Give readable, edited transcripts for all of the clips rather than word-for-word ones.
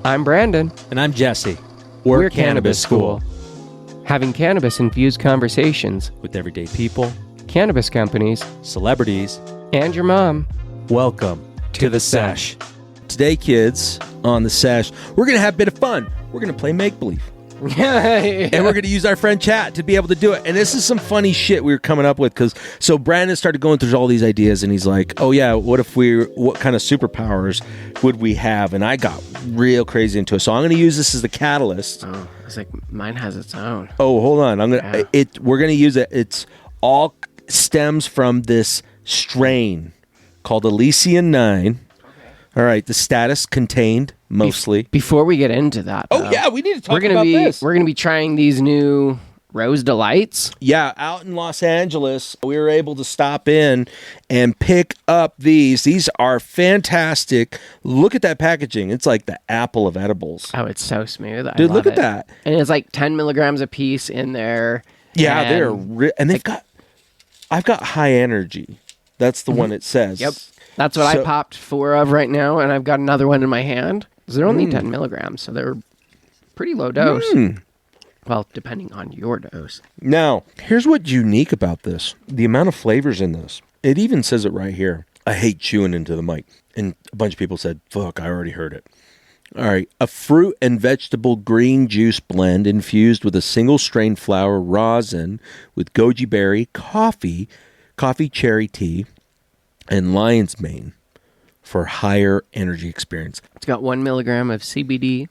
I'm Brandon. And I'm Jesse. We're Cannabis School. Having cannabis-infused conversations with everyday people, cannabis companies, celebrities, and your mom. Welcome to the Sesh. Today, kids, on the Sesh, we're going to have a bit of fun. We're going to play make-believe. And we're going to use our friend Chat to be able to do it. And this is some funny shit we were coming up with. So Brandon started going through all these ideas, and he's like, oh yeah, what kind of superpowers would we have? And I got real crazy into it. So I'm going to use this as the catalyst. Oh, I was like, mine has its own. Oh, hold on. We're going to use it. It's all stems from this strain called Elysian 9. All right, the status contained mostly. Before we get into that, though, yeah, we need to talk about this. We're going to be trying these new Rose Delights. Yeah, out in Los Angeles, we were able to stop in and pick up these. These are fantastic. Look at that packaging. It's like the apple of edibles. Oh, it's so smooth. Dude, look at that. And it's like 10 milligrams a piece in there. Yeah, I've got high energy. That's the one it says. Yep. That's what I popped 4 of right now, and I've got another one in my hand. They're only 10 milligrams, so they're pretty low dose. Well, depending on your dose. Now, here's what's unique about this. The amount of flavors in this. It even says it right here. I hate chewing into the mic. And a bunch of people said, fuck, I already heard it. All right. A fruit and vegetable green juice blend infused with a single strain flower rosin with goji berry, coffee cherry tea, and lion's mane for higher energy experience. It's got 1 milligram of CBD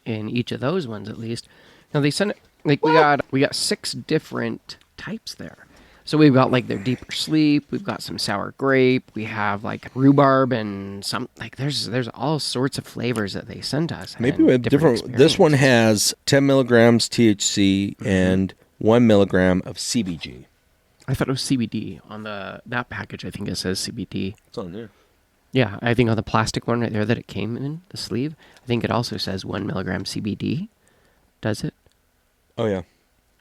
in each of those ones, at least. Now they sent it like we got 6 different types there. So we've got like their deeper sleep. We've got some sour grape. We have like rhubarb and some like there's all sorts of flavors that they sent us. Maybe we have different. This one has 10 milligrams THC and 1 milligram of CBG. I thought it was CBD on that package. I think it says CBD. It's on there. Yeah, I think on the plastic one right there that it came in the sleeve, I think it also says 1 milligram CBD. Does it? Oh yeah.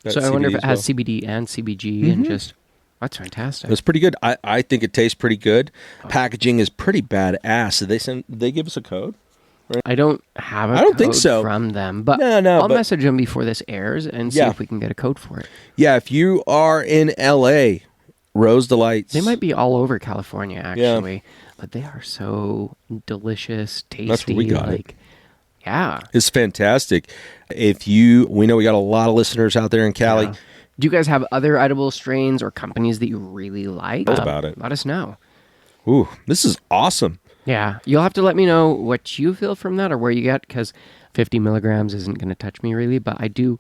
So I wonder if it has CBD and CBG and just that's fantastic. It's pretty good. I think it tastes pretty good. Packaging is pretty badass. Did they give us a code? Right? I don't have a code think so. From them, but I'll message them before this airs and see if we can get a code for it. Yeah, if you are in LA, Rose Delights. They might be all over California, actually, but they are so delicious, tasty. That's where we got it. Yeah. It's fantastic. We know we got a lot of listeners out there in Cali. Yeah. Do you guys have other edible strains or companies that you really like? About it. Let us know. Ooh, this is awesome. Yeah, you'll have to let me know what you feel from that or where you get, because 50 milligrams isn't going to touch me really, but I really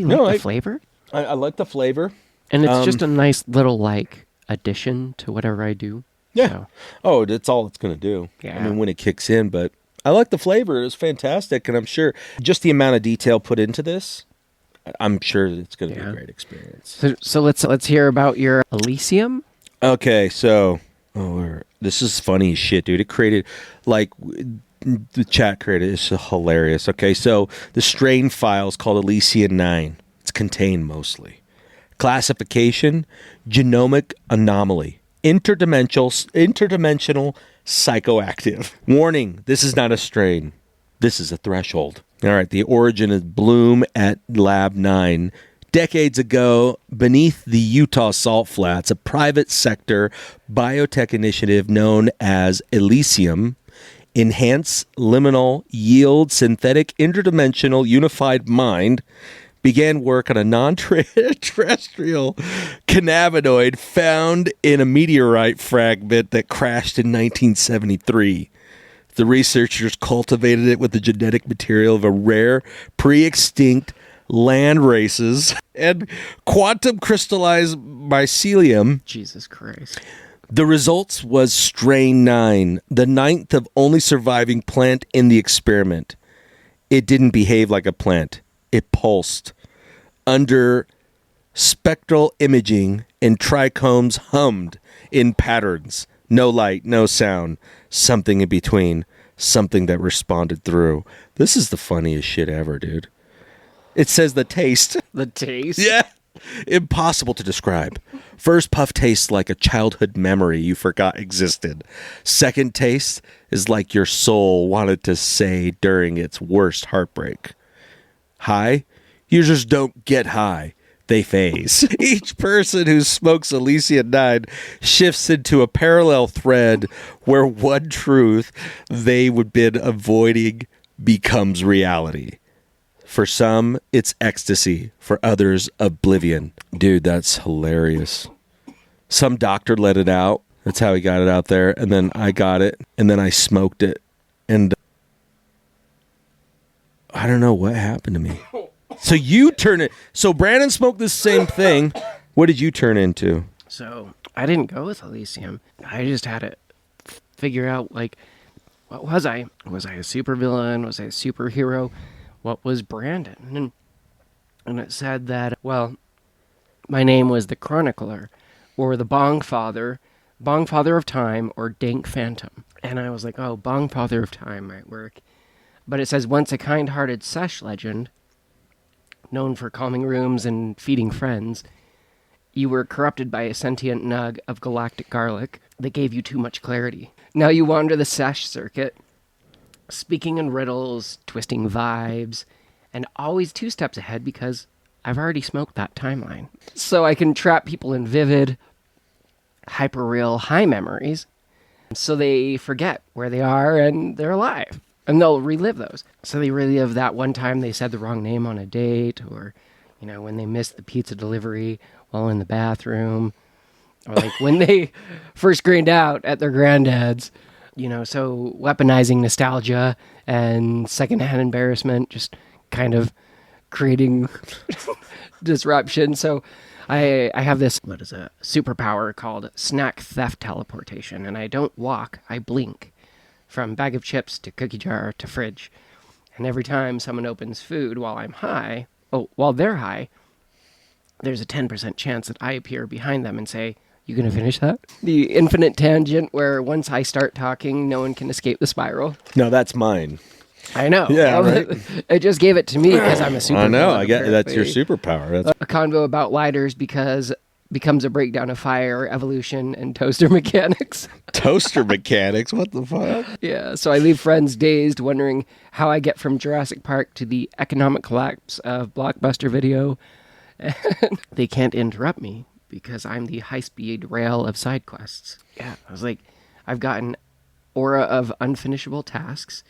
like the flavor. I like the flavor. And it's just a nice little, like, addition to whatever I do. Yeah. So. Oh, that's all it's going to do. Yeah. I mean, when it kicks in, but I like the flavor. It's fantastic, and I'm sure just the amount of detail put into this, I'm sure it's going to be a great experience. So let's hear about your Elysium. Okay, so... this is funny as shit, dude. It created, like, the chat created. It's hilarious. Okay, so the strain file is called Elysian 9. It's contained mostly. Classification, genomic anomaly. Interdimensional psychoactive. Warning, this is not a strain. This is a threshold. All right, the origin is bloom at Lab 9. Decades ago, beneath the Utah Salt Flats, a private sector biotech initiative known as Elysium, Enhanced Liminal Yield Synthetic Interdimensional Unified Mind, began work on a non-terrestrial cannabinoid found in a meteorite fragment that crashed in 1973. The researchers cultivated it with the genetic material of a rare, pre-extinct land races and quantum crystallized mycelium. Jesus Christ. The results was strain 9, the 9th of only surviving plant in the experiment. It didn't behave like a plant. It pulsed. Under spectral imaging, and trichomes hummed in patterns. No light, no sound. Something in between. Something that responded through. This is the funniest shit ever, dude. It says the taste. The taste? Yeah. Impossible to describe. First puff tastes like a childhood memory you forgot existed. Second taste is like your soul wanted to say during its worst heartbreak. High? Users don't get high. They phase. Each person who smokes Elysian 9 shifts into a parallel thread where one truth they would been avoiding becomes reality. For some, it's ecstasy. For others, oblivion. Dude, that's hilarious. Some doctor let it out. That's how he got it out there. And then I got it. And then I smoked it. And I don't know what happened to me. So you turn it. So Brandon smoked the same thing. What did you turn into? So I didn't go with Elysium. I just had to figure out, like, what was I? Was I a supervillain? Was I a superhero? What was Brandon? And it said that, well, my name was the Chronicler, or the Bong Father of Time, or Dank Phantom. And I was like, oh, Bong Father of Time might work. But it says, once a kind-hearted sesh legend, known for calming rooms and feeding friends, you were corrupted by a sentient nug of galactic garlic that gave you too much clarity. Now you wander the sesh circuit, speaking in riddles, twisting vibes, and always 2 steps ahead because I've already smoked that timeline. So I can trap people in vivid, hyper-real high memories so they forget where they are and they're alive. And they'll relive those. So they relive that one time they said the wrong name on a date, or, you know, when they missed the pizza delivery while in the bathroom, or like when they first grained out at their granddad's. You know, so weaponizing nostalgia and secondhand embarrassment, just kind of creating disruption. So I have this, what is a superpower called snack theft teleportation, and I don't walk, I blink. From bag of chips to cookie jar to fridge. And every time someone opens food while they're high, there's a 10% chance that I appear behind them and say, you gonna finish that? The infinite tangent where once I start talking, no one can escape the spiral. No, that's mine. I know. Yeah, right. It just gave it to me because I'm a superpower. I know. I get that's your superpower. That's a convo about lighters becomes a breakdown of fire, evolution, and toaster mechanics. Toaster mechanics? What the fuck? Yeah, so I leave friends dazed, wondering how I get from Jurassic Park to the economic collapse of Blockbuster Video. And they can't interrupt me because I'm the high-speed rail of side quests. Yeah, I was like, I've got an aura of unfinishable tasks,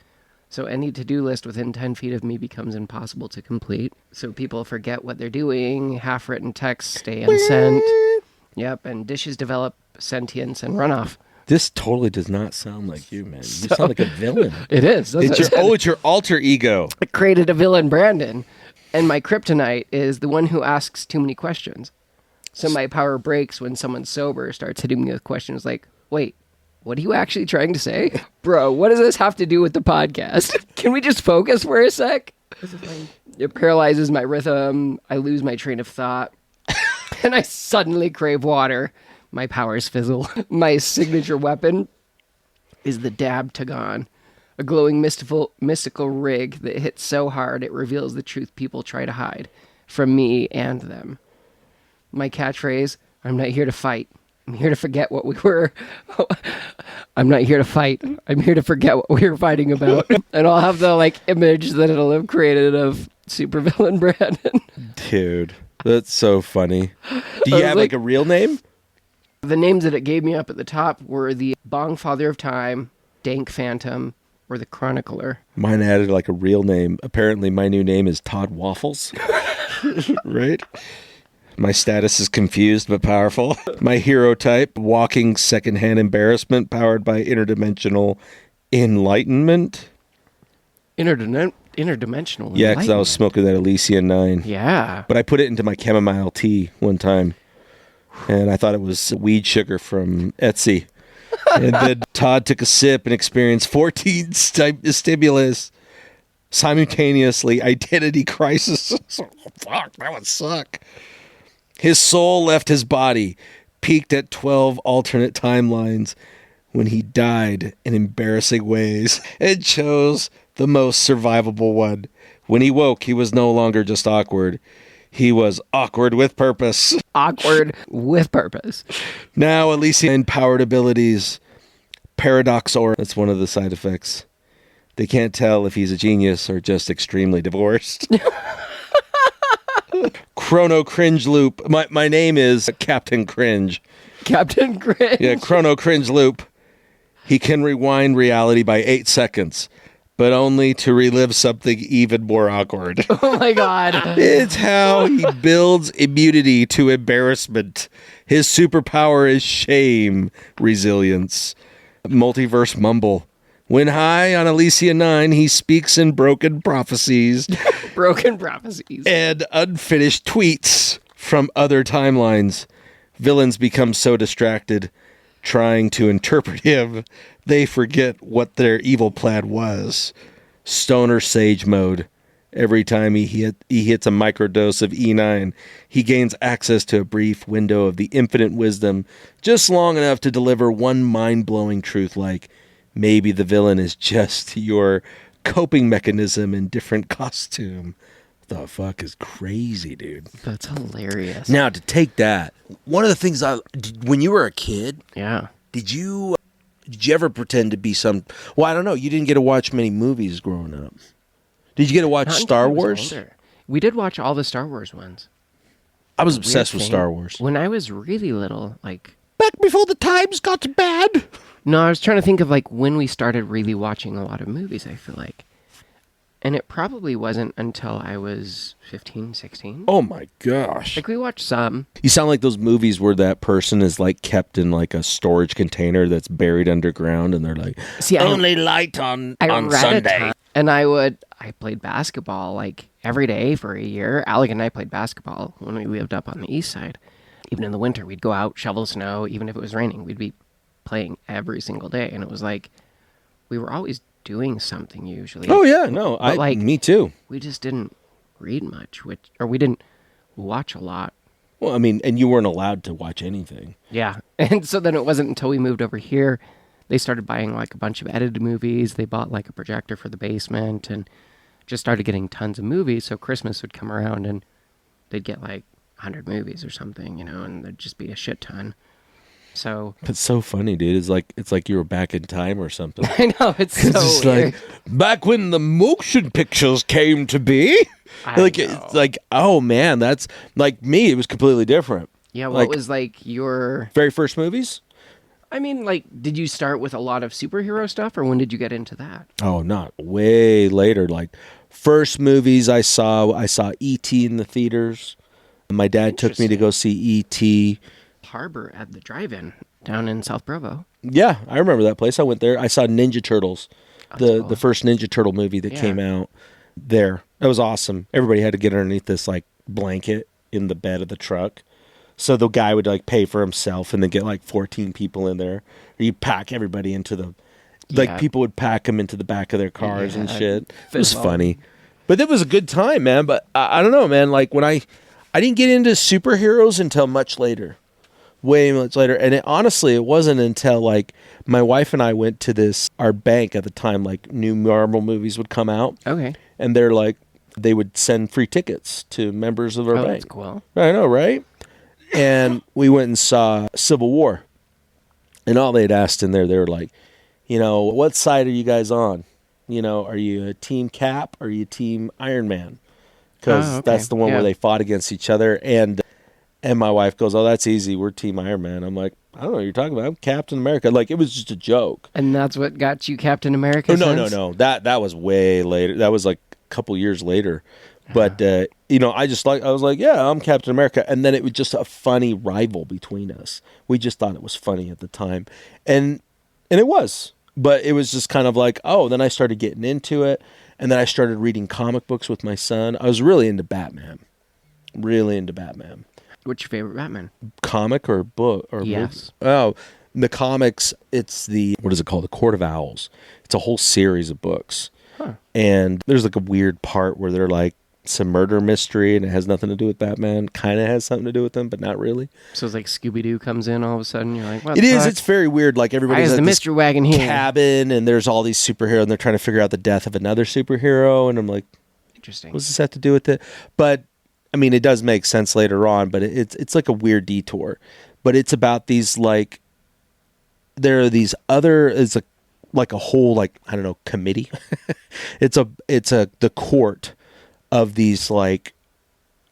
so any to-do list within 10 feet of me becomes impossible to complete. So people forget what they're doing, half-written texts stay unsent. Yep, and dishes develop sentience and run off. This totally does not sound like you, man. You sound like a villain. It is. It's your alter ego. I created a villain, Brandon. And my kryptonite is the one who asks too many questions. So my power breaks when someone sober starts hitting me with questions like, wait, what are you actually trying to say? Bro, what does this have to do with the podcast? Can we just focus for a sec? It paralyzes my rhythm. I lose my train of thought. And I suddenly crave water. My powers fizzle. My signature weapon is the Dab Tagon, a glowing mystical rig that hits so hard it reveals the truth people try to hide from me and them. My catchphrase, I'm not here to fight. I'm here to forget what we were. I'm not here to fight. I'm here to forget what we were fighting about. And I'll have the image that it'll have created of supervillain Brandon. Dude, that's so funny. Do you have a real name? The names that it gave me up at the top were the Bong Father of Time, Dank Phantom, or the Chronicler. Mine added a real name. Apparently my new name is Todd Waffles. Right? My status is confused but powerful. My hero type, walking secondhand embarrassment powered by interdimensional enlightenment. Interdimensional Yeah, because I was smoking that Elysian 9. Yeah. But I put it into my chamomile tea one time. And I thought it was weed sugar from Etsy. And then Todd took a sip and experienced 14 stimulus. Simultaneously, identity crisis. Fuck, that would suck. His soul left his body, peaked at 12 alternate timelines when he died in embarrassing ways and chose the most survivable one. When he woke, he was no longer just awkward. He was awkward with purpose. Awkward with purpose. Now, Elysian empowered abilities. Paradoxor. That's one of the side effects. They can't tell if he's a genius or just extremely divorced. Chrono Cringe Loop. My name is Captain Cringe. Captain Cringe. Yeah, Chrono Cringe Loop. He can rewind reality by 8 seconds, but only to relive something even more awkward. Oh my God. It's how he builds immunity to embarrassment. His superpower is shame, resilience. Multiverse mumble. When high on Elysian 9, he speaks in broken prophecies. Broken prophecies. And unfinished tweets from other timelines. Villains become so distracted trying to interpret him, they forget what their evil plan was. Stoner Sage mode. Every time he hits a microdose of E9, he gains access to a brief window of the infinite wisdom, just long enough to deliver one mind-blowing truth like, maybe the villain is just your coping mechanism in different costume. The fuck is crazy, dude. That's hilarious. Now, to take that, one of the things when you were a kid, Yeah. did you ever pretend to be some? Well, I don't know. You didn't get to watch many movies growing up. Did you get to watch Not until Star I was Wars? older. We did watch all the Star Wars ones. I was Weird obsessed with thing. Star Wars. When I was really little, like... Back before the times got bad. No, I was trying to think of like when we started really watching a lot of movies, I feel like. And it probably wasn't until I was 15, 16. Oh my gosh. Like we watched some. You sound like those movies where that person is like kept in like a storage container that's buried underground and they're like, See, only light on Sunday. And I played basketball like every day for a year. Alec and I played basketball when we lived up on the east side. Even in the winter, we'd go out, shovel snow. Even if it was raining, we'd be playing every single day. And it was like, we were always doing something usually. Oh yeah, no, me too. We just didn't read much, or we didn't watch a lot. Well, I mean, and you weren't allowed to watch anything. Yeah. And so then it wasn't until we moved over here, they started buying like a bunch of edited movies. They bought like a projector for the basement and just started getting tons of movies. So Christmas would come around and they'd get like 100 movies or something, and there'd just be a shit ton. So It's so funny, dude. It's like you were back in time or something. I know, it's so It's weird. like back when the motion pictures came to be. It's like, oh man, that's like me. It was completely different. Yeah, what like, was like your... Very first movies? I mean, like, did you start with a lot of superhero stuff, or when did you get into that? Oh, not way later. Like first movies I saw E.T. in the theaters. My dad took me to go see E.T. Harbor at the drive-in down in South Provo. Yeah, I remember that place. I went there. I saw Ninja Turtles, Cool. the first Ninja Turtle movie that came out there. That was awesome. Everybody had to get underneath this like blanket in the bed of the truck. So the guy would like pay for himself and then get like 14 people in there. Or you pack everybody into the, like people would pack them into the back of their cars and shit. It was funny. But it was a good time, man. But I don't know, man. Like when I didn't get into superheroes until much later. Way much later. And honestly, it wasn't until like my wife and I went to our bank at the time, like new Marvel movies would come out. Okay. And they're like, they would send free tickets to members of our bank. That's cool. I know, right? And we went and saw Civil War. And all they'd asked in there, they were like, what side are you guys on? Are you a team Cap or are you team Iron Man? Because that's the one where they fought against each other. And my wife goes, oh, that's easy. We're team Iron Man. I'm like, I don't know what you're talking about. I'm Captain America. Like, it was just a joke. And that's what got you Captain America? No. That was way later. That was like a couple years later. But, I was like, yeah, I'm Captain America. And then it was just a funny rival between us. We just thought it was funny at the time. And it was. But it was just kind of like, oh, then I started getting into it. And then I started reading comic books with my son. I was really into Batman. What's your favorite Batman? Comic or book or yes. Movie? Oh, the comics. It's what is it called? The Court of Owls. It's a whole series of books, and there's like a weird part where they're like some murder mystery, and it has nothing to do with Batman. Kind of has something to do with them, but not really. So it's like Scooby-Doo comes in all of a sudden. You're like, what? It is. It's very weird. Like everybody's at at the this mystery wagon here cabin, and there's all these superheroes, and they're trying to figure out the death of another superhero, and I'm like, interesting. what does this have to do with it? But I mean, it does make sense later on, but it's like a weird detour. But it's about these like there are these other it's a like a whole like I don't know committee. it's a the court of these like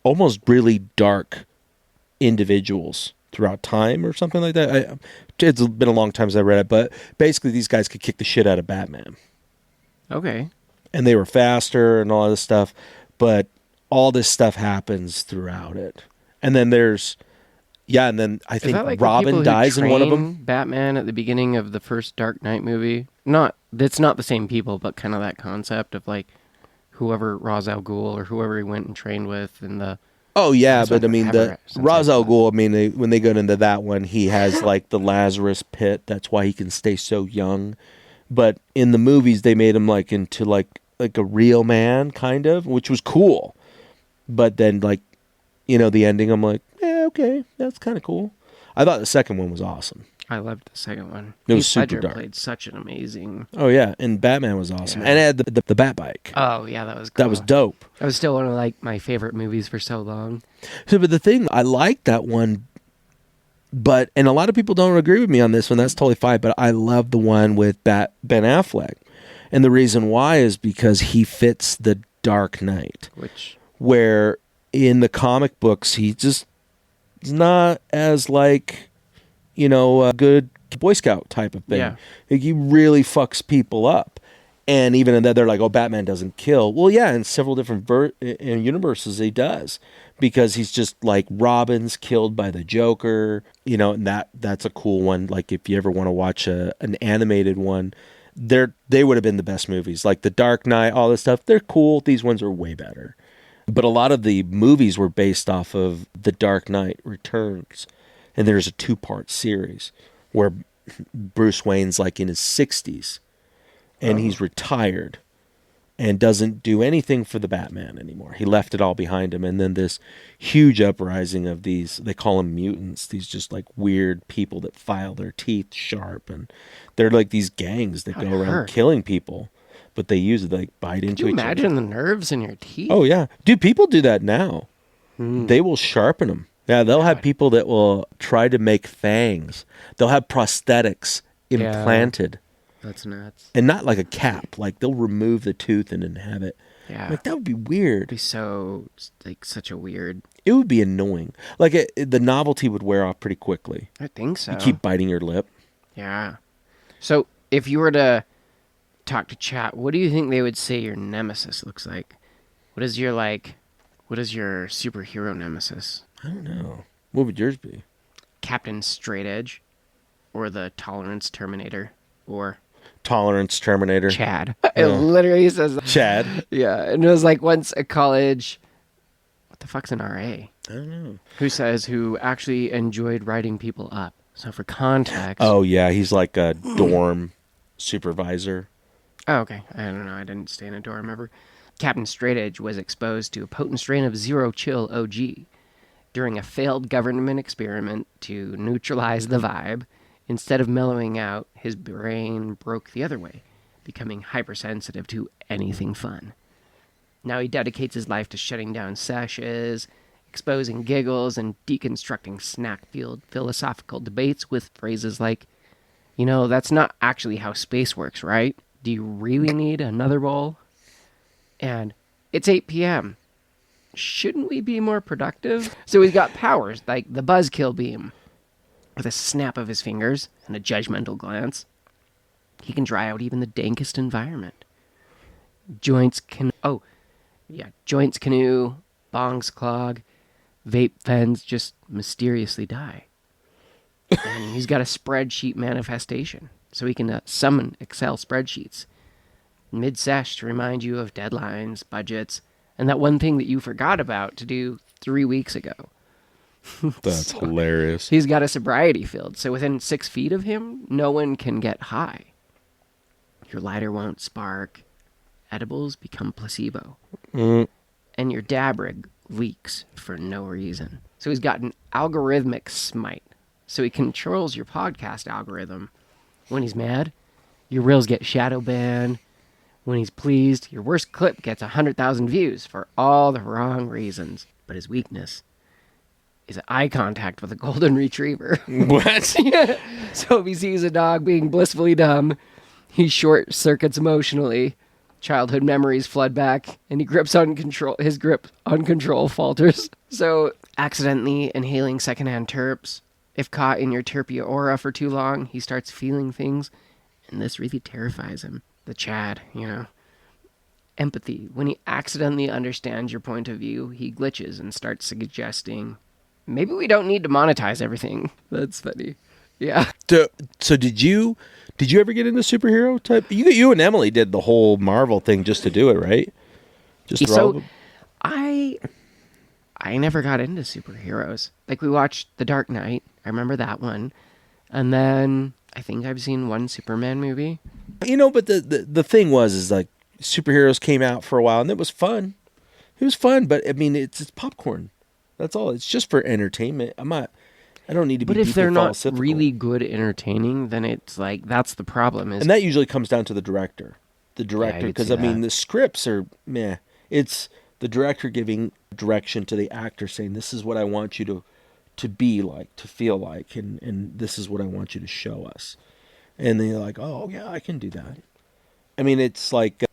almost really dark individuals throughout time or something like that. It's been a long time since I read it, but basically these guys could kick the shit out of Batman. Okay. And they were faster and all this stuff, but all this stuff happens throughout it. And then there's and then I think like Robin dies in one of them. Batman at the beginning of the first Dark Knight movie. It's not the same people, but kind of that concept of like whoever Ra's al Ghul or whoever he went and trained with in the. Oh yeah, but I mean the Ra's al Ghul. I mean when they go into that one, he has like the Lazarus pit. That's why he can stay so young. But in the movies, they made him like into like a real man, kind of, which was cool. But then like, the ending, I'm like, yeah, okay, that's kind of cool. I thought the second one was awesome. I loved the second one. It was Heath super Ledger dark. Played such an amazing. Oh yeah, and Batman was awesome, and it had the Bat bike. Oh yeah, that was cool. That was dope. That was still one of like my favorite movies for so long. So, but the thing I like that one, and a lot of people don't agree with me on this one. That's totally fine. But I love the one with Ben Affleck, and the reason why is because he fits the Dark Knight, where in the comic books he just is not as like a good Boy Scout type of thing. Yeah. Like, he really fucks people up. And even in that, they're like, oh, Batman doesn't kill. Well, yeah, in several different universes, he does. Because he's just like Robin's killed by the Joker, and that's a cool one. Like, if you ever want to watch an animated one, they would have been the best movies. Like The Dark Knight, all this stuff, they're cool. These ones are way better. But a lot of the movies were based off of The Dark Knight Returns. And there's a 2-part series where Bruce Wayne's like in his 60s and he's retired and doesn't do anything for the Batman anymore. He left it all behind him. And then this huge uprising of these, they call them mutants, these just like weird people that file their teeth sharp. And they're like these gangs that go around killing people, but they use it to like bite into each other. Imagine the nerves in your teeth. Oh, yeah. Dude, people do that now. They will sharpen them. Yeah, they'll have people that will try to make fangs. They'll have prosthetics implanted. That's nuts. And not like a cap. Like, they'll remove the tooth and then have it. Yeah. Like, that would be weird. It'd be so, like, such a weird... It would be annoying. Like, the novelty would wear off pretty quickly. I think so. You keep biting your lip. Yeah. So, if you were to talk to chat, what do you think they would say your nemesis looks like? What is your superhero nemesis? I don't know. What would yours be? Captain Straight Edge, or the Tolerance Terminator, or Tolerance Terminator. Chad. It literally says that. Chad. Yeah, and it was like once a college. What the fuck's an RA? I don't know. Who actually enjoyed writing people up. So for context. Oh yeah, he's like a dorm supervisor. Oh, okay. I don't know. I didn't stay in a dorm ever. Captain Straight Edge was exposed to a potent strain of Zero Chill OG during a failed government experiment to neutralize the vibe. Instead of mellowing out, his brain broke the other way, becoming hypersensitive to anything fun. Now he dedicates his life to shutting down sessions, exposing giggles, and deconstructing snack-fueled philosophical debates with phrases like, that's not actually how space works, right? Do you really need another bowl? And it's 8 p.m. Shouldn't we be more productive? So he's got powers like the buzzkill beam. With a snap of his fingers and a judgmental glance, he can dry out even the dankest environment. Joints canoe, bongs clog, vape fens just mysteriously die. And he's got a spreadsheet manifestation, so he can summon Excel spreadsheets mid-sesh to remind you of deadlines, budgets, and that one thing that you forgot about to do 3 weeks ago. That's hilarious. He's got a sobriety field, so within 6 feet of him, no one can get high. Your lighter won't spark. Edibles become placebo. And your dab rig leaks for no reason. So he's got an algorithmic smite. So he controls your podcast algorithm. When he's mad, your reels get shadow banned. When he's pleased, your worst clip gets 100,000 views for all the wrong reasons. but his weakness is eye contact with a golden retriever. What? Yeah. So if he sees a dog being blissfully dumb, he short circuits emotionally. Childhood memories flood back, and his grip on control falters. So accidentally inhaling secondhand terps. If caught in your terpia aura for too long, he starts feeling things, and this really terrifies him. The Chad, Empathy. When he accidentally understands your point of view, he glitches and starts suggesting, maybe we don't need to monetize everything. That's funny. Yeah. So did you ever get into superhero type? You and Emily did the whole Marvel thing just to do it, right? Just So I never got into superheroes. Like, we watched The Dark Knight. I remember that one. And then I think I've seen one Superman movie. But the thing is like superheroes came out for a while and it was fun. It was fun, but I mean it's popcorn. That's all. It's just for entertainment. I don't need to be. But if they're not philosophical. really good entertaining, then it's like that's the problem. And that usually comes down to the director. The director, could because see I mean that. the scripts are meh. It's the director giving direction to the actor, saying, "This is what I want you to be like, to feel like, and this is what I want you to show us." And then you're like, "Oh yeah, I can do that." I mean, it's like,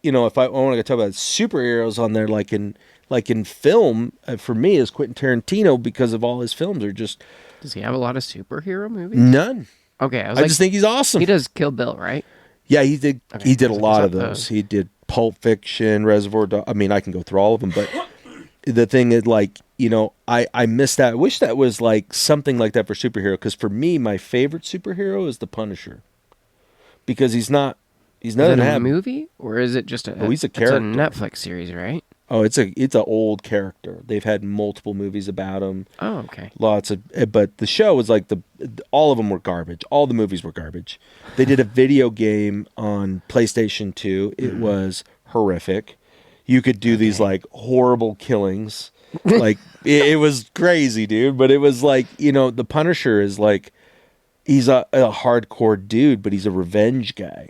if I want to talk about superheroes on there, like in film, for me, is Quentin Tarantino, because of all his films are just Does he have a lot of superhero movies? none. Okay, I was I like, just think he's awesome. he does Kill Bill, right? Yeah, he did. Okay, He did a so lot he's of up those. those. He did Pulp Fiction, Reservoir Dogs. I mean, I can go through all of them, but the thing is, like, I miss that. I wish that was like something like that for superhero. Because for me, my favorite superhero is the Punisher, because he's not. He's Is not it a have. movie or is it just a? Oh, he's a It's character. a Netflix series, right? Oh, it's an old character. They've had multiple movies about him. Oh, okay. Lots of, but the show was like all of them were garbage. All the movies were garbage. They did a video game on PlayStation 2. It was horrific. You could do these like horrible killings. Like it was crazy, dude. But it was like, the Punisher is like, he's a hardcore dude, but he's a revenge guy.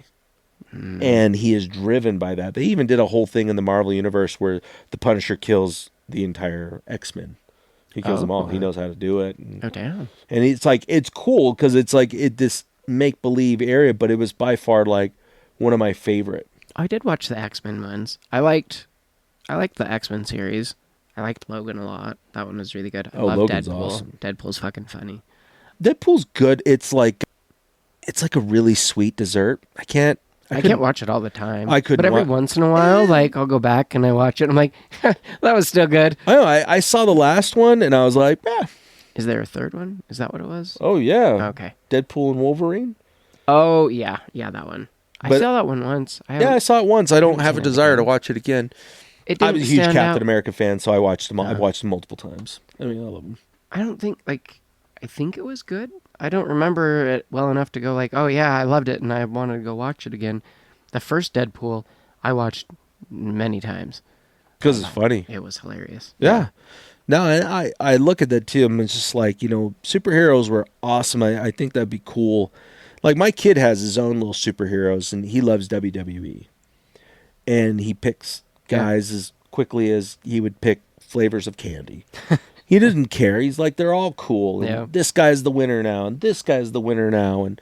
And he is driven by that. They even did a whole thing in the Marvel Universe where the Punisher kills the entire X-Men. He kills them all. He knows how to do it. Oh, damn. And it's like, it's cool because it's like this make-believe area, but it was by far like one of my favorite. I did watch the X-Men ones. I liked the X-Men series. I liked Logan a lot. That one was really good. I love Logan's Deadpool. awesome. Deadpool's fucking funny. Deadpool's good. It's like a really sweet dessert. I can't watch it all the time. I couldn't But every once in a while, like, I'll go back and I watch it. And I'm like, that was still good. I know. I saw the last one and I was like, yeah. Is there a third one? Is that what it was? Oh, yeah. Okay. Deadpool and Wolverine? Oh, yeah. Yeah, that one. I But- saw that one once. Yeah, I saw it once. I don't have a seen it desire to again. watch it again. It I didn't was a huge stand Captain out. America fan, so I watched them all. I've watched them multiple times. I mean, I love them. I don't think, like, I think it was good. I don't remember it well enough to go like, oh, yeah, I loved it and I wanted to go watch it again. The first Deadpool, I watched many times. Because it's funny. It was hilarious. Yeah. No, and I look at that too. And it's just like, superheroes were awesome. I think that'd be cool. Like, my kid has his own little superheroes, and he loves WWE. And he picks guys as quickly as he would pick flavors of candy. He doesn't care. He's like, they're all cool. And Yeah. this guy's the winner now, and this guy's the winner now. And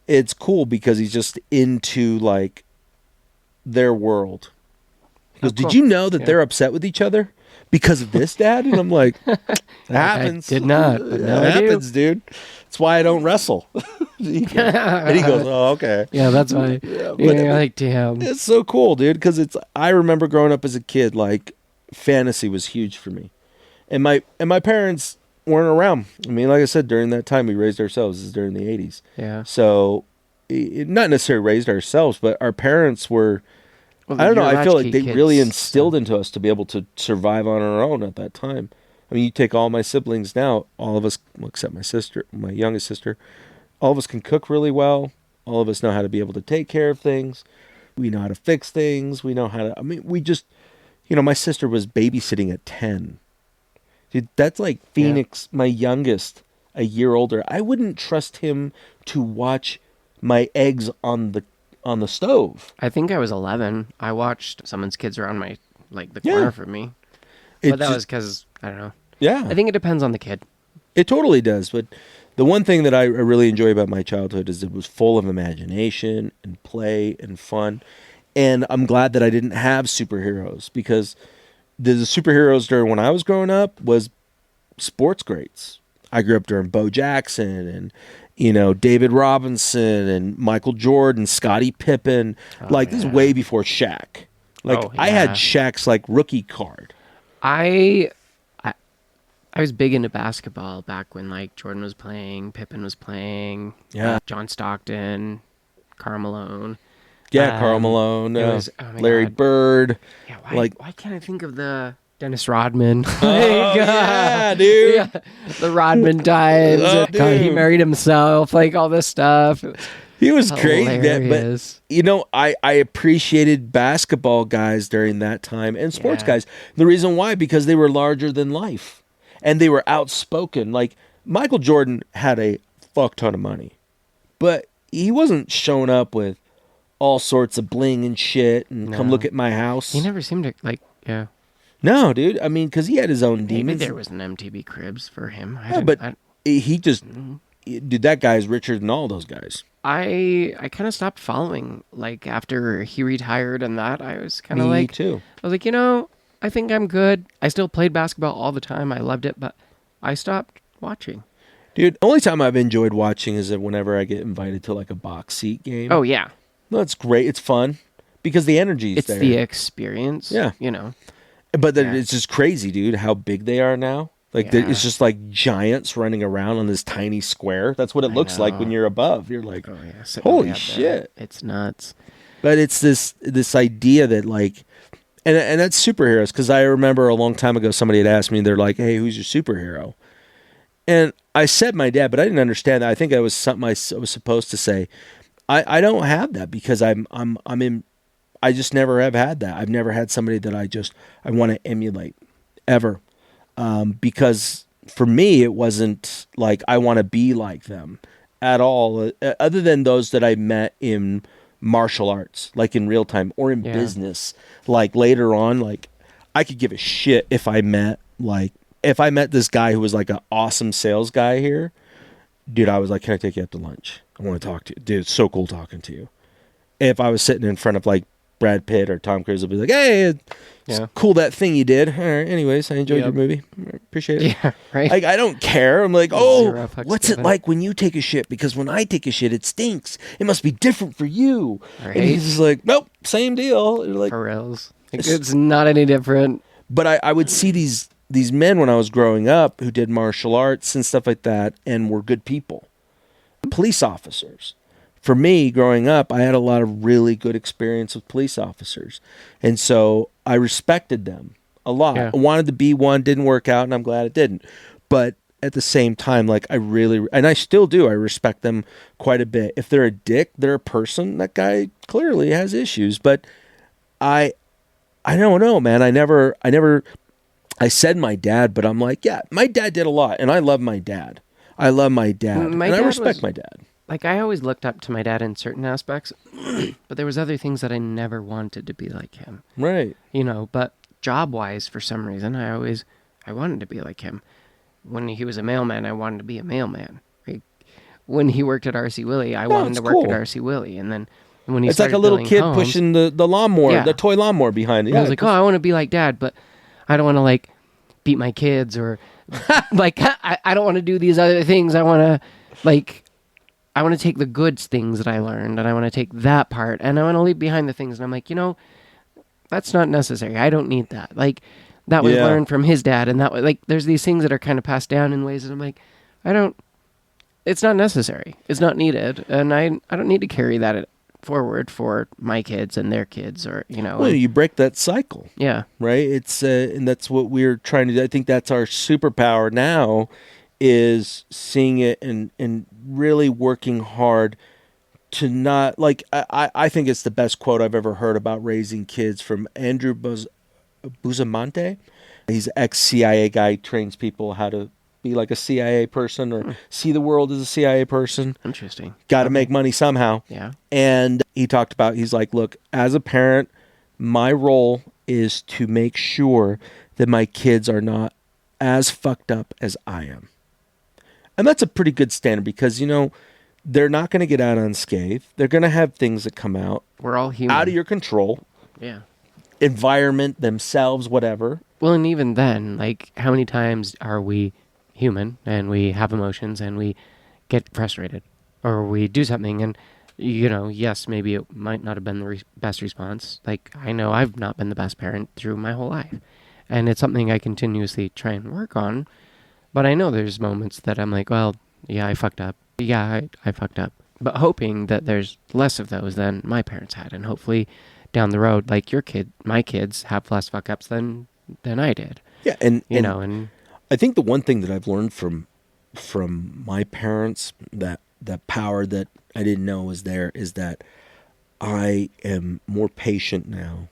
it's cool because he's just into, like, their world. He goes, cool. did you know that they're upset with each other because of this, Dad? And I'm like, it happens. I did not, but It now I do. happens, dude. That's why I don't wrestle. And he goes, oh, okay. Yeah, that's why. but- You're like, damn. It's so cool, dude, because I remember growing up as a kid, like, fantasy was huge for me. And my parents weren't around. I mean, like I said, during that time we raised ourselves. This is during the 80s. Yeah. So, not necessarily raised ourselves, but our parents were, Well, I don't know, your I feel like latchkey they really kids, instilled into us to be able to survive on our own at that time. I mean, you take all my siblings now, all of us, well, except my sister, my youngest sister, all of us can cook really well. All of us know how to be able to take care of things. We know how to fix things. We know how to, I mean, we just, my sister was babysitting at 10. Dude, that's like Phoenix, my youngest, a year older. I wouldn't trust him to watch my eggs on the stove. I think I was 11. I watched someone's kids around the Yeah. corner from me. But that was because, I don't know. Yeah. I think it depends on the kid. It totally does. But the one thing that I really enjoy about my childhood is it was full of imagination and play and fun. And I'm glad that I didn't have superheroes, because the superheroes during when I was growing up was sports greats. I grew up during Bo Jackson and, David Robinson and Michael Jordan, Scottie Pippen. This is way before Shaq. I had Shaq's rookie card. I was big into basketball back when Jordan was playing, Pippen was playing, John Stockton, Karl Malone. Yeah, Karl Malone, Larry God. Bird. Yeah, why can't I think of the Dennis Rodman? Yeah, dude. Yeah, the Rodman times. God, he married himself. All this stuff. He was crazy. Hilarious. But I appreciated basketball guys during that time and sports guys. The reason why, because they were larger than life and they were outspoken. Michael Jordan had a fuck ton of money, but he wasn't showing up with all sorts of bling and shit and come look at my house. He never seemed to yeah. No, dude. I mean, because he had his own demons. Maybe there was an MTV Cribs for him. He just, dude, that guy's richer than all those guys. I kind of stopped following. After he retired and that, I was kind of Me too. I was I think I'm good. I still played basketball all the time. I loved it, but I stopped watching. Dude, the only time I've enjoyed watching is whenever I get invited to a box seat game. Oh, yeah. No, it's great. It's fun because the energy is there. It's the experience. Yeah. But it's just crazy, dude, how big they are now. It's just giants running around on this tiny square. That's what it looks like when you're above. You're like, oh, yeah, holy shit. It's nuts. But it's this idea that and that's superheroes. Because I remember a long time ago somebody had asked me, they're like, hey, who's your superhero? And I said my dad, but I didn't understand that. I think that was something I was supposed to say. I don't have that because I just never have had that. I've never had somebody that I want to emulate ever. Because for me, it wasn't I want to be like them at all. Other than those that I met in martial arts, in real time or in business, later on, I could give a shit if I met this guy who was an awesome sales guy here. Dude, I was like, can I take you out to lunch? I want to talk to you. Dude, it's so cool talking to you. If I was sitting in front of Brad Pitt or Tom Cruise, I'd be like, hey, it's cool that thing you did. All right, anyways, I enjoyed your movie. Appreciate it. Yeah, right. I don't care. I'm like, oh, what's it like when you take a shit? Because when I take a shit, it stinks. It must be different for you. Right. And he's just like, nope, same deal. For reals. It's not any different. But I would see these men when I was growing up who did martial arts and stuff like that and were good people. Police officers. For me, growing up, I had a lot of really good experience with police officers. And so I respected them a lot. Yeah. I wanted to be one, didn't work out, and I'm glad it didn't. But at the same time, I really, and I still do, I respect them quite a bit. If they're a dick, they're a person. That guy clearly has issues. But I don't know, man. I said my dad, but I'm like, yeah, my dad did a lot. And I love my dad. I respect my dad. I always looked up to my dad in certain aspects, but there was other things that I never wanted to be like him. Right. But job-wise, for some reason, I wanted to be like him. When he was a mailman, I wanted to be a mailman. When he worked at R.C. Willey, I wanted to work at R.C. Willey. And then when he it's started like a little kid homes, pushing the lawnmower, the toy lawnmower behind it. Yeah, I was like, I want to be like Dad, but I don't want to beat my kids or I don't want to do these other things. I want to take the good things that I learned, and I want to take that part, and I want to leave behind the things. And I'm like, that's not necessary. I don't need that. That was learned from his dad, and that was there's these things that are kind of passed down in ways that I'm like, it's not necessary. It's not needed, and I don't need to carry that forward for my kids and their kids, or Well, you break that cycle. Yeah. Right. It's and that's what we're trying to do. I think that's our superpower now, is seeing it and really working hard to not I think it's the best quote I've ever heard about raising kids from Andrew Bustamante. He's an ex-CIA guy, trains people how to be like a CIA person or see the world as a CIA person. Interesting. Got to make money somehow. Yeah. And he talked about, he's like, look, as a parent, my role is to make sure that my kids are not as fucked up as I am. And that's a pretty good standard because, they're not going to get out unscathed. They're going to have things that come out We're all human. out of your control. Yeah. Environment, themselves, whatever. Well, and even then, like, how many times are we human and we have emotions and we get frustrated or we do something and, yes, maybe it might not have been the best response. Like, I know I've not been the best parent through my whole life. And it's something I continuously try and work on. But I know there's moments that I'm like, well, yeah, I fucked up. Yeah, I fucked up. But hoping that there's less of those than my parents had. And hopefully down the road, like my kids have less fuck ups than I did. Yeah, and I think the one thing that I've learned from my parents, that power that I didn't know was there, is that I am more patient now.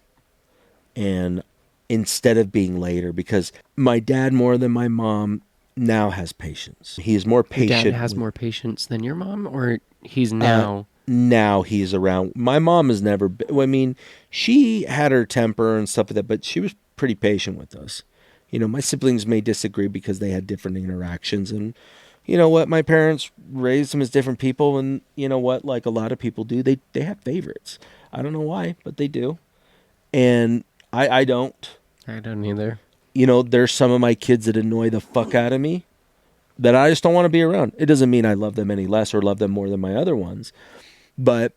And instead of being later, because my dad more than my mom now has patience. He is more patient. Your dad has more patience than your mom, or he's now... now he's around. My mom has never been... I mean, she had her temper and stuff like that, but she was pretty patient with us. My siblings may disagree because they had different interactions. And you know what? My parents raised them as different people. And you know what? Like a lot of people do, they have favorites. I don't know why, but they do. And I don't. I don't either. There's some of my kids that annoy the fuck out of me that I just don't want to be around. It doesn't mean I love them any less or love them more than my other ones. But,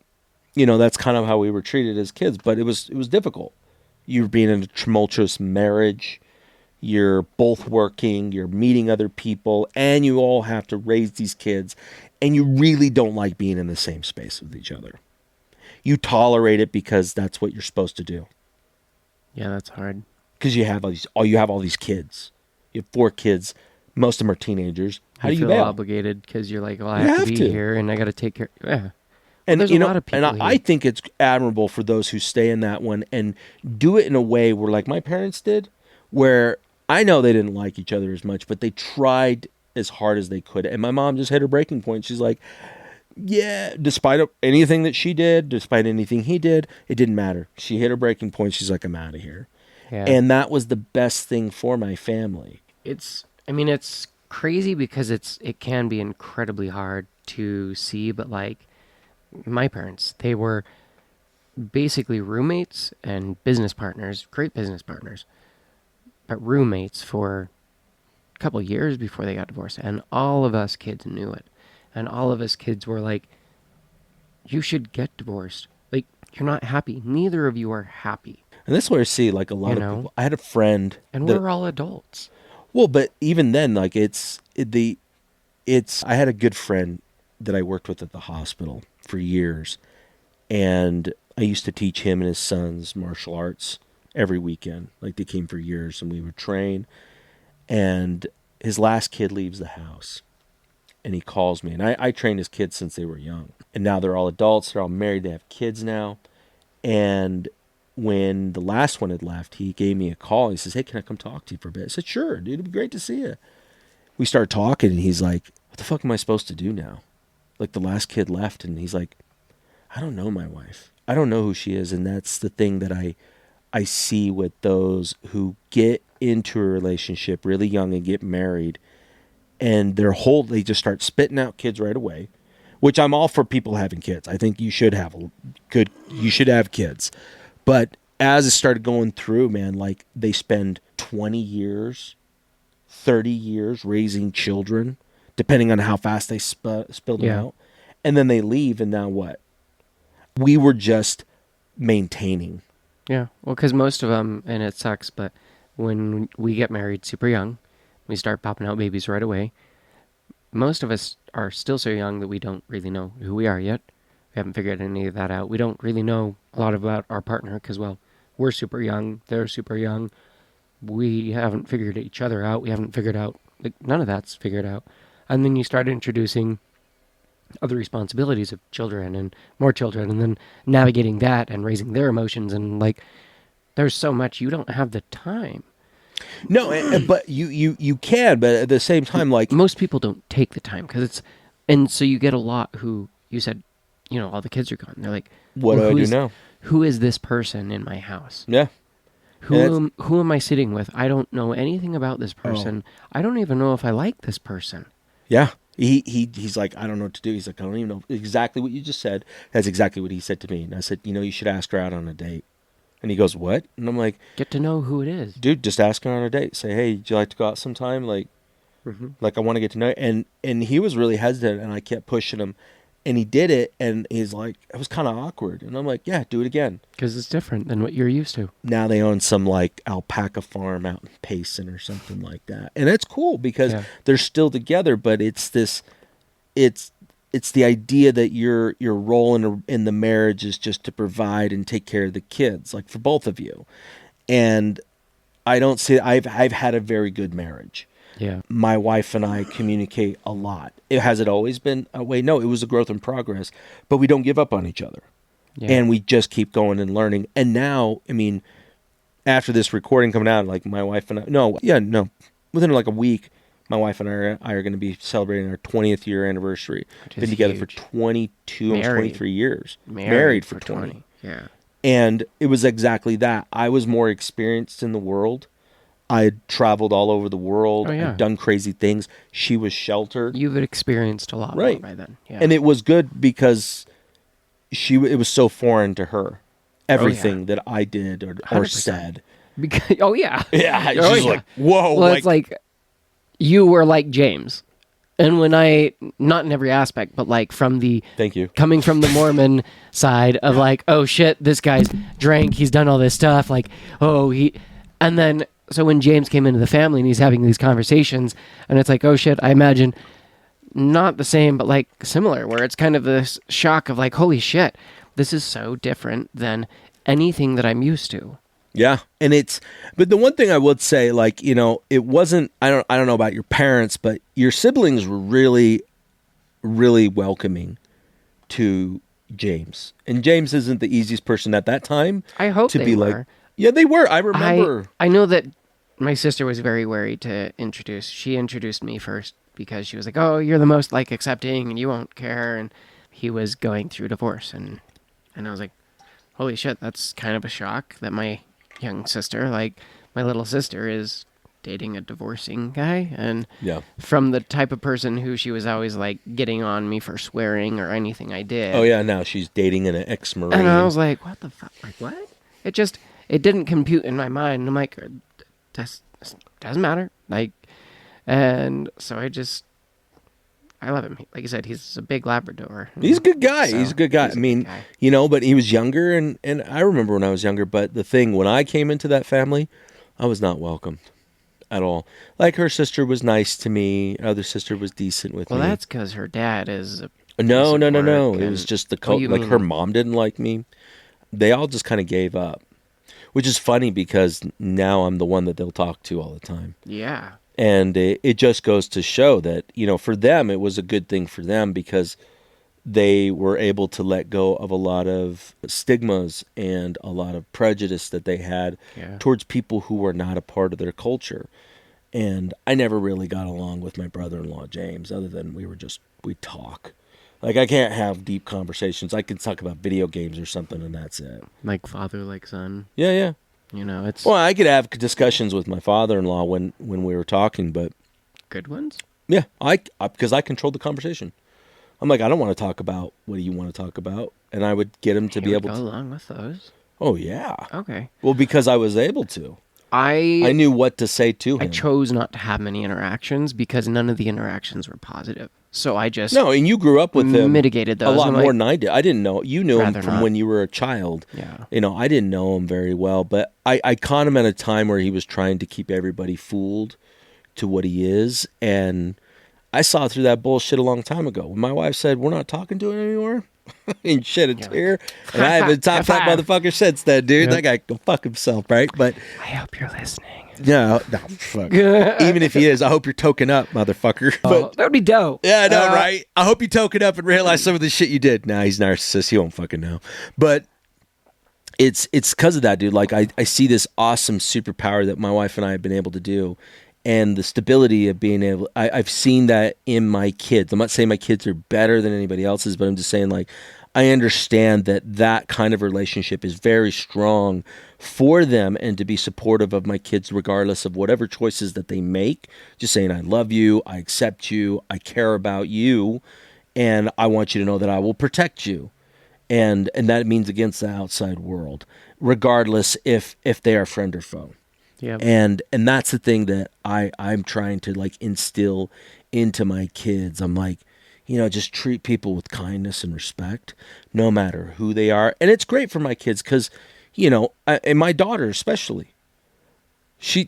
that's kind of how we were treated as kids. But it was difficult. You're being in a tumultuous marriage. You're both working. You're meeting other people. And you all have to raise these kids. And you really don't like being in the same space with each other. You tolerate it because that's what you're supposed to do. Yeah, that's hard. Because you have all these kids. You have 4 kids. Most of them are teenagers. How do you feel bail? Obligated because you're like, well, I have to be here and I got to take care. Yeah. And there's a lot of people I think it's admirable for those who stay in that one and do it in a way where, like my parents did, where I know they didn't like each other as much, but they tried as hard as they could. And my mom just hit her breaking point. She's like, yeah, despite anything that she did, despite anything he did, it didn't matter. She hit her breaking point. She's like, I'm out of here. Yeah. And that was the best thing for my family. It's crazy because it can be incredibly hard to see, but like my parents, they were basically roommates and business partners, great business partners, but roommates for a couple of years before they got divorced. And all of us kids knew it. And all of us kids were like, you should get divorced. Like, you're not happy. Neither of you are happy. And that's where I see, like, a lot of people. I had a friend. And we're all adults. Well, but even then, like, I had a good friend that I worked with at the hospital for years. And I used to teach him and his sons martial arts every weekend. Like, they came for years and we would train. And his last kid leaves the house. And he calls me. And I trained his kids since they were young. And now they're all adults. They're all married. They have kids now. And when the last one had left, he gave me a call. He says, hey, can I come talk to you for a bit? I said, sure, dude. It'd be great to see you. We started talking, and he's like, what the fuck am I supposed to do now? Like, the last kid left, and he's like, I don't know my wife. I don't know who she is. And that's the thing that I see with those who get into a relationship really young and get married. And they just start spitting out kids right away, which I'm all for people having kids. I think you should have kids. But as it started going through, man, like they spend 20 years, 30 years raising children, depending on how fast they spill them out. And then they leave, and now what? We were just maintaining. Yeah, well, because most of them, and it sucks, but when we get married super young, we start popping out babies right away. Most of us are still so young that we don't really know who we are yet. We haven't figured any of that out. We don't really know a lot about our partner because, well, we're super young. They're super young. We haven't figured each other out. We haven't figured out, like, none of that's figured out. And then you start introducing other responsibilities of children and more children, and then navigating that and raising their emotions. And, like, there's so much you don't have the time. No, but you can, but at the same time, like, most people don't take the time and so you get a lot who you said, all the kids are gone. They're like, what do I do now? Who is this person in my house? Yeah. Who am I sitting with? I don't know anything about this person. I don't even know if I like this person. Yeah. He's like, I don't know what to do. He's like, I don't even know exactly what you just said. That's exactly what he said to me. And I said, you should ask her out on a date. And he goes, what? And I'm like, Get to know who it is. dude, just ask her on a date. Say, hey, would you like to go out sometime? Like, I want to get to know you. And he was really hesitant, and I kept pushing him. And he did it, and he's like, it was kind of awkward. And I'm like, yeah, do it again. Because it's different than what you're used to. Now they own some, like, alpaca farm out in Payson or something like that. And it's cool because they're still together, but it's this, it's the idea that your role in the marriage is just to provide and take care of the kids, like, for both of you. And I don't see, I've had a very good marriage. Yeah. My wife and I communicate a lot. Has it always been a way? No, it was a growth and progress, but we don't give up on each other. Yeah. And we just keep going and learning. And now, I mean, after this recording coming out, like my wife and I, within like a week, my wife and I are going to be celebrating our 20th year anniversary. Been together for 22, almost 23 years. Married for 20. Yeah. And it was exactly that. I was more experienced in the world. I had traveled all over the world. I'd done crazy things. She was sheltered. You've experienced a lot more by then. Yeah. And it was good because it was so foreign to her. Everything that I did or said. Because, Yeah. She's like, whoa. Well, it's like you were like James. And when not in every aspect, but like from the... Thank you. Coming from the Mormon side of like, oh shit, this guy's drank. He's done all this stuff. Like, and then... So when James came into the family and he's having these conversations and it's like, oh shit, I imagine not the same, but like similar, where it's kind of this shock of like, holy shit, this is so different than anything that I'm used to. Yeah. But the one thing I would say, like, it wasn't, I don't know about your parents, but your siblings were really, really welcoming to James. And James isn't the easiest person at that time. I hope to they be were. Like, yeah, they were. I remember. I know that my sister was very wary to introduce. She introduced me first because she was like, "Oh, you're the most like accepting, and you won't care." And he was going through divorce, and I was like, "Holy shit, that's kind of a shock that my young sister, like my little sister, is dating a divorcing guy." And from the type of person who she was always like getting on me for swearing or anything I did. Oh yeah, now she's dating an ex-Marine. And I was like, "What the fuck? Like what?" It didn't compute in my mind. And I'm like, doesn't matter. Like, and so I love him. Like I said, he's a big Labrador. He's a good guy. He's a good guy. I mean, but he was younger, and I remember when I was younger. But the thing, when I came into that family, I was not welcomed at all. Like, her sister was nice to me. Other sister was decent with me. Well, that's because her dad is a no. It was just the cult. Like, her mom didn't like me. They all just kind of gave up. Which is funny because now I'm the one that they'll talk to all the time. Yeah. And it just goes to show that, for them, it was a good thing for them because they were able to let go of a lot of stigmas and a lot of prejudice that they had towards people who were not a part of their culture. And I never really got along with my brother-in-law, James, other than we talk. Like, I can't have deep conversations. I can talk about video games or something, and that's it. Like father, like son. Yeah. It's... Well, I could have discussions with my father-in-law when we were talking, but... Good ones? Yeah, because I controlled the conversation. I'm like, I don't want to talk about what do you want to talk about, and I would get him to be able to... go along with those? Oh, yeah. Okay. Well, because I was able to. I knew what to say to him. I chose not to have many interactions because none of the interactions were positive. So I just... No, and you grew up with him... Mitigated those. A lot more than I did. I didn't know. You knew him from not. when you were a child. Yeah. I didn't know him very well, but I caught him at a time where he was trying to keep everybody fooled to what he is, and I saw through that bullshit a long time ago. When my wife said, we're not talking to him anymore, and shed a tear, and I haven't talked to that motherfucker since then, dude. That guy can fuck himself, right? But I hope you're listening. No, fuck. Even if he is, I hope you're token up, motherfucker. But that would be dope. Yeah, I know, right? I hope you token up and realize some of the shit you did. Nah, he's narcissist. He won't fucking know. But it's because of that, dude. Like, I see this awesome superpower that my wife and I have been able to do, and the stability of being able... I've seen that in my kids. I'm not saying my kids are better than anybody else's, but I'm just saying, like, I understand that kind of relationship is very strong for them, and to be supportive of my kids regardless of whatever choices that they make, just saying I love you, I accept you, I care about you, and I want you to know that I will protect you. And that means against the outside world, regardless if they are friend or foe. Yeah. And that's the thing that I'm trying to like instill into my kids. I'm like, just treat people with kindness and respect, no matter who they are. And it's great for my kids because, and my daughter especially,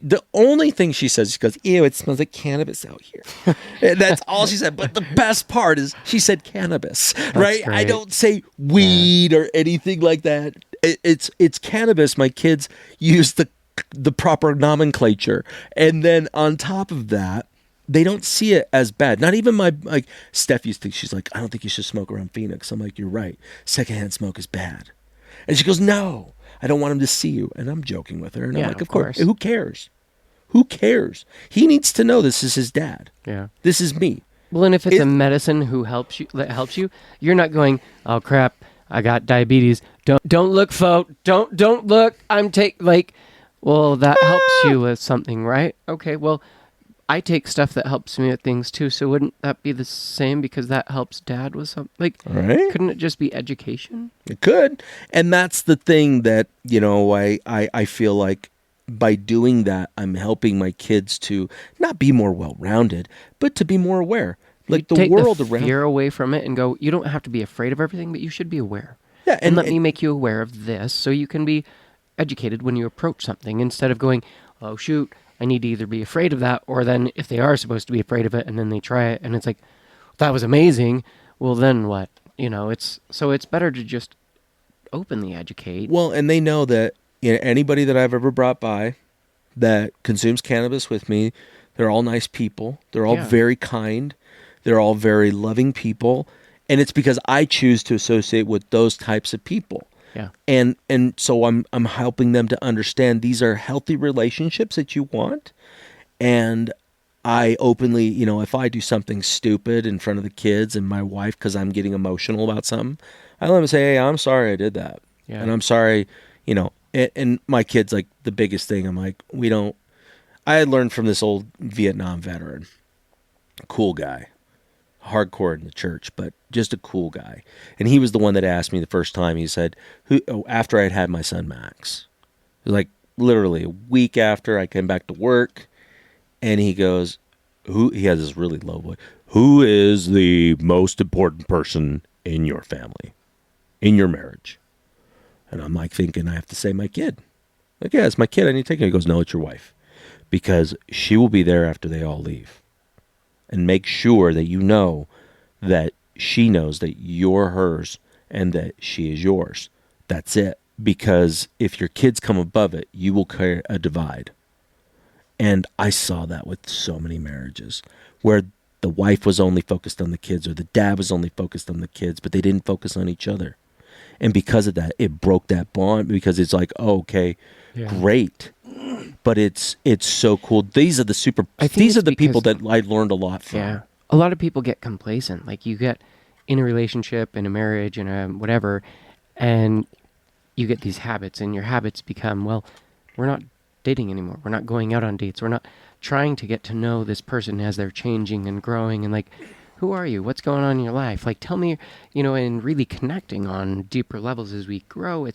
the only thing she says, she goes, ew, it smells like cannabis out here. And that's all she said. But the best part is she said cannabis, right? great. I don't say weed or anything like that. It's cannabis. My kids use the proper nomenclature. And then on top of that, they don't see it as bad. Not even Steph used to, she's like, I don't think you should smoke around Phoenix. I'm like, you're right. Secondhand smoke is bad. And she goes, no, I don't want him to see you. And I'm joking with her. And I'm like, of course. Who cares? Who cares? He needs to know this is his dad. Yeah. This is me. Well, and if it's a medicine that helps you, you're not going, oh crap, I got diabetes. Don't look, folks. Don't look. Well, that helps you with something, right? Okay, well, I take stuff that helps me with things too, so wouldn't that be the same because that helps Dad with something? Like, right? Couldn't it just be education? It could. And that's the thing that, I feel like by doing that, I'm helping my kids to not be more well-rounded, but to be more aware. Like the world around. Take the fear away from it and go, you don't have to be afraid of everything, but you should be aware. Yeah, and let me make you aware of this so you can be educated when you approach something instead of going, oh, shoot, I need to either be afraid of that, or then if they are supposed to be afraid of it and then they try it and it's like, that was amazing. Well, then what? It's better to just openly educate. Well, and they know that anybody that I've ever brought by that consumes cannabis with me, they're all nice people. They're all very kind. They're all very loving people. And it's because I choose to associate with those types of people. Yeah. And so I'm helping them to understand these are healthy relationships that you want. And I openly, if I do something stupid in front of the kids and my wife, because I'm getting emotional about something, I let them say, hey, I'm sorry I did that. Yeah. And I'm sorry, and my kids, like the biggest thing, I'm like, I had learned from this old Vietnam veteran, cool guy. Hardcore in the church, but just a cool guy. And he was the one that asked me the first time. He said, after I'd had my son Max, it was like literally a week after I came back to work, and he goes, he has this really low voice, who is the most important person in your family, in your marriage? And I'm like thinking I have to say my kid. Like, yeah, it's my kid. I need to take it. He goes, no, it's your wife, because she will be there after they all leave. And make sure that you know that she knows that you're hers and that she is yours. That's it. Because if your kids come above it, you will create a divide. And I saw that with so many marriages where the wife was only focused on the kids or the dad was only focused on the kids, but they didn't focus on each other. And because of that, it broke that bond because it's like, oh, okay, great. But it's so cool. These are the people that I learned a lot from. Yeah. A lot of people get complacent. Like you get in a relationship, in a marriage, in a whatever, and you get these habits and your habits become, well, we're not dating anymore. We're not going out on dates. We're not trying to get to know this person as they're changing and growing and like, who are you? What's going on in your life? Like, tell me, and really connecting on deeper levels as we grow.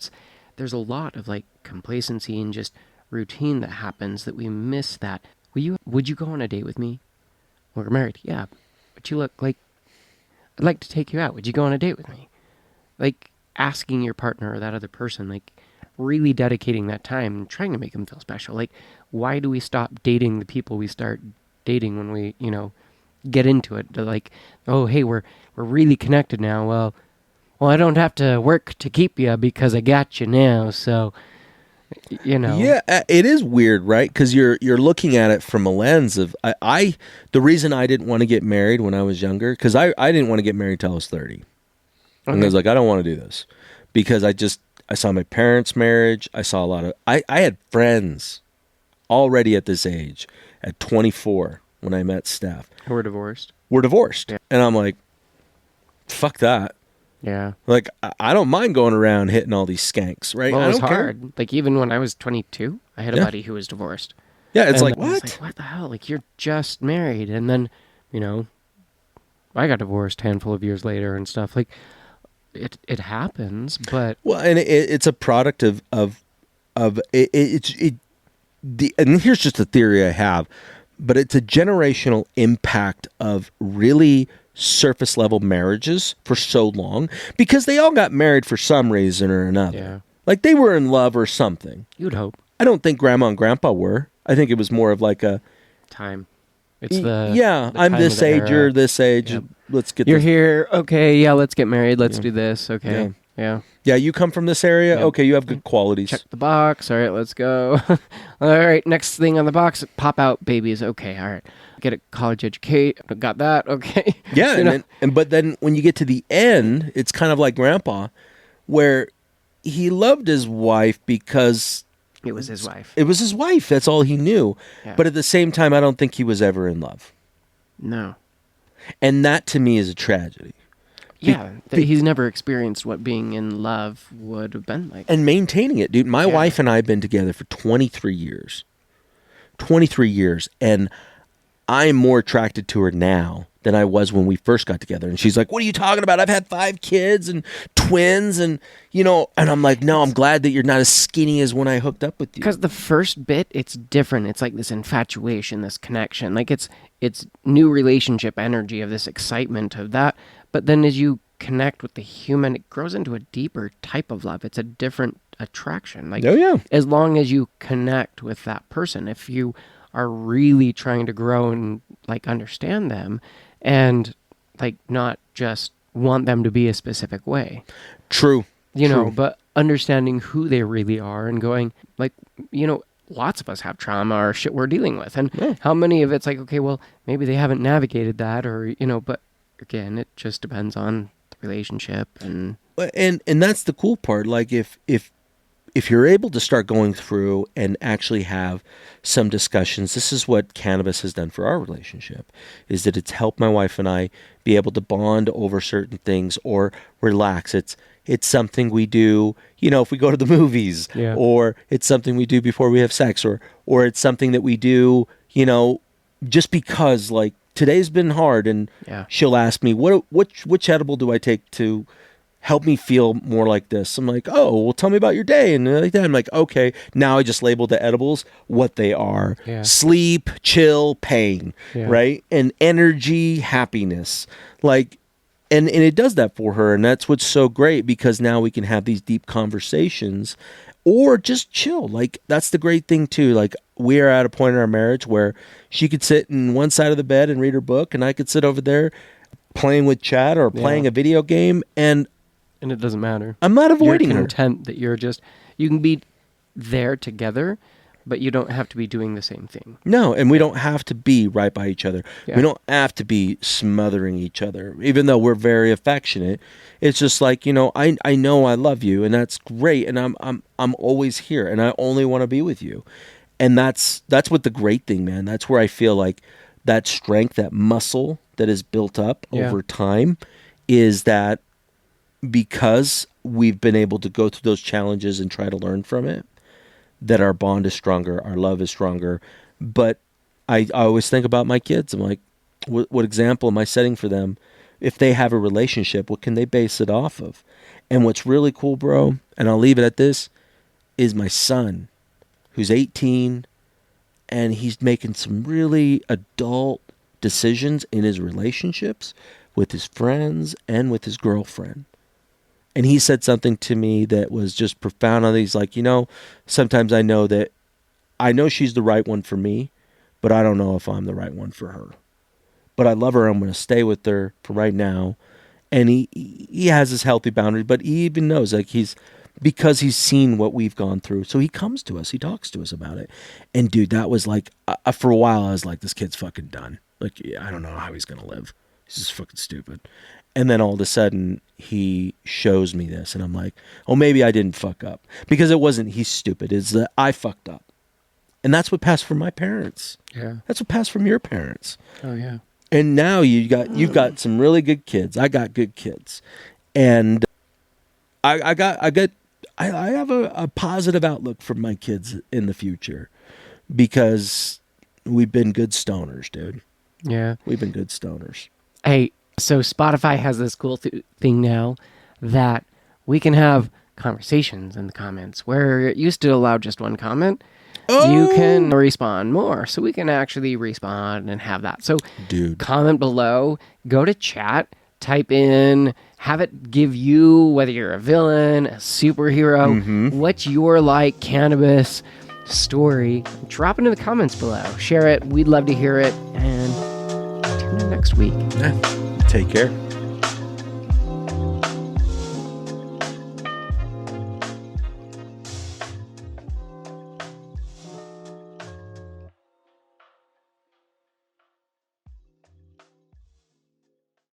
There's a lot of like complacency and just routine that happens that we miss that. Would you go on a date with me? We're married. Yeah. But you look like, I'd like to take you out. Would you go on a date with me? Like asking your partner or that other person, like really dedicating that time and trying to make them feel special. Like, why do we stop dating the people we start dating when we, get into it? They're like, oh, hey, we're really connected now. Well, I don't have to work to keep you because I got you now. So, Yeah, it is weird, right? Because you're looking at it from a lens of the reason I didn't want to get married when I was younger, because I didn't want to get married till I was 30. Okay. And I was like, I don't want to do this because I saw my parents' marriage. I saw a lot of I had friends already at this age at 24 when I met Steph. Who were divorced. Yeah. And I'm like, fuck that. Yeah. Like, I don't mind going around hitting all these skanks, right? Well, I it was don't care. hard. Like, even when I was 22, I had a Yeah. buddy who was divorced. Yeah, it's And like, I was what? like, what the hell? Like, you're just married. And then, I got divorced a handful of years later and stuff. Like, it happens, but... Well, and it's a product of and here's just a theory I have, but it's a generational impact of really surface level marriages for so long because they all got married for some reason or another. Yeah. Like they were in love or something. You'd hope. I don't think grandma and grandpa were. I think it was more of like a Time. It's the... yeah, the I'm time this of the age, era. you're this age. Yep. Let's get You're this. here. Okay, yeah, let's get married. Let's do this. Okay. Yeah. Yeah, you come from this area. Yep. Okay, you have good qualities. Check the box. All right, let's go. All right, next thing on the box, pop out babies. Okay, all right. Get a college educate. Got that. Okay. Yeah, but then when you get to the end, it's kind of like grandpa, where he loved his wife because It was his wife. it was his wife. That's all he knew. Yeah. But at the same time, I don't think he was ever in love. No. And that to me is a tragedy. Yeah, he's never experienced what being in love would have been like. And maintaining it, dude. My wife and I have been together for 23 years. 23 years. And I'm more attracted to her now than I was when we first got together. And she's like, what are you talking about? I've had 5 kids and twins and, and I'm like, no, I'm glad that you're not as skinny as when I hooked up with you. Because the first bit, it's different. It's like this infatuation, this connection. Like it's new relationship energy of this excitement of that. But then as you connect with the human, it grows into a deeper type of love. It's a different attraction. Like, Oh, yeah. as long as you connect with that person, if you are really trying to grow and like understand them and like not just want them to be a specific way. True. True. But understanding who they really are and going like, lots of us have trauma or shit we're dealing with. And how many of it's like, okay, well, maybe they haven't navigated that or, but again, it just depends on the relationship and that's the cool part. Like if you're able to start going through and actually have some discussions, this is what cannabis has done for our relationship, is that it's helped my wife and I be able to bond over certain things or relax. It's something we do, if we go to the movies, or it's something we do before we have sex, or it's something that we do, just because like today's been hard, and she'll ask me, which edible do I take to help me feel more like this? I'm like, oh, well, tell me about your day. And like that, I'm like, okay, now I just labeled the edibles what they are. Yeah. Sleep, chill, pain, right? And energy, happiness. Like, and it does that for her. And that's what's so great, because now we can have these deep conversations or just chill. Like, that's the great thing too. Like, we are at a point in our marriage where she could sit in one side of the bed and read her book, and I could sit over there playing with Chad or playing a video game, and it doesn't matter. I'm not avoiding you're her. content that you can be there together, but you don't have to be doing the same thing. No, and we don't have to be right by each other. Yeah. We don't have to be smothering each other, even though we're very affectionate. It's just like, I know I love you, and that's great, and I'm always here, and I only want to be with you. And that's what the great thing, man. That's where I feel like that strength, that muscle that is built up over time, is that because we've been able to go through those challenges and try to learn from it, that our bond is stronger, our love is stronger. But I always think about my kids. I'm like, what example am I setting for them? If they have a relationship, what can they base it off of? And what's really cool, bro, and I'll leave it at this, is my son, who's 18, and he's making some really adult decisions in his relationships with his friends and with his girlfriend. And he said something to me that was just profound. He's like, sometimes I know she's the right one for me, but I don't know if I'm the right one for her. But I love her. I'm going to stay with her for right now. And he has his healthy boundary, but he even knows, like, because he's seen what we've gone through. So he comes to us. He talks to us about it. And dude, that was like, for a while, I was like, this kid's fucking done. Like, I don't know how he's going to live. He's just fucking stupid. And then all of a sudden, he shows me this, and I'm like, oh, maybe I didn't fuck up. Because it wasn't he's stupid, it's that I fucked up. And that's what passed from my parents. Yeah. That's what passed from your parents. Oh, yeah. And now you've got some really good kids. I got good kids. And I have a positive outlook for my kids in the future because we've been good stoners, dude. Yeah. We've been good stoners. Hey, so Spotify has this cool thing now that we can have conversations in the comments where it used to allow just one comment. You can respawn more, so we can actually respawn and have that. So, Dude, comment below, go to chat, type in, have it give you, whether you're a villain, a superhero, what's your cannabis story. Drop it in the comments below. Share it. We'd love to hear it. And tune in next week. take care.